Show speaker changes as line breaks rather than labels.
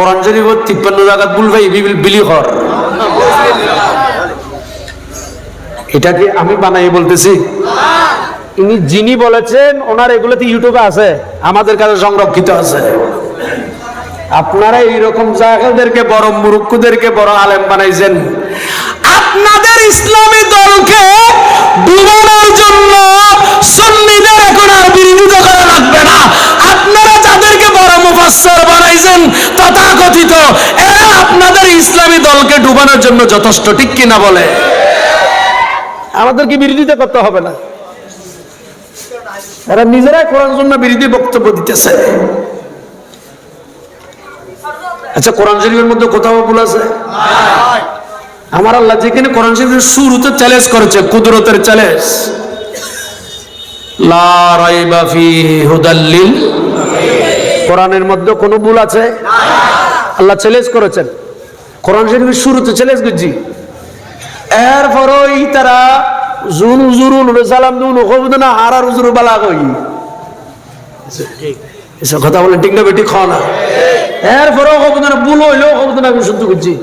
কোরআন শরীফ 53 জায়গা ভুল ভাই বিলি কর। এটা কি আমি বানাই বলতেছি? ইনি যিনি বলেছেন ওনার এগুলোতে ইউটিউবে আছে, আমাদের কাছে সংরক্ষিত আছে। আপনারা এইরকম জাহেলদেরকে বড় মুরুক্কুদেরকে বড় আলেম বানাইছেন। আপনাদের ইসলামী দলকে ডুবানোর জন্য সুন্নিদের এখন আর বিরোধিতা করা লাগবে না। আপনারা যাদেরকে বড় মুফাসসির বানাইছেন তথাকথিত, এরা আপনাদের ইসলামী দলকে ডুবানোর জন্য যথেষ্ট, ঠিক কিনা বলে? আমাদেরকে বিরোধিতা করতে হবে না, এরা নিজেরাই কোরআন সুন্নাহ বিরোধী বক্তব্য দিতেছে। আচ্ছা, কোরআন শরীফের মধ্যে কোথাও ভুল আছে? আমার আল্লাহ যেখানে কোরআন শরীফের শুরুতে চ্যালেঞ্জ করেছে, কুদরতের চ্যালেঞ্জ, লা রাইবা ফিহি হুদাল লিল, কোরআনের মধ্যে কোনো ভুল আছে? আল্লাহ চ্যালেঞ্জ করেছেন কোরআন শরীফের শুরুতে, চ্যালেঞ্জ করছি। এরপরই তারা জুন উজুরুল সালাম দুন কবুদ না হারার উজুর বালা কই, এসব কথা বলেন ঠিক না বেটি? খাও না। এরপরেও কবুদ না ভুল হইলেও কবুদ না, আমি শুদ্ধ করছি।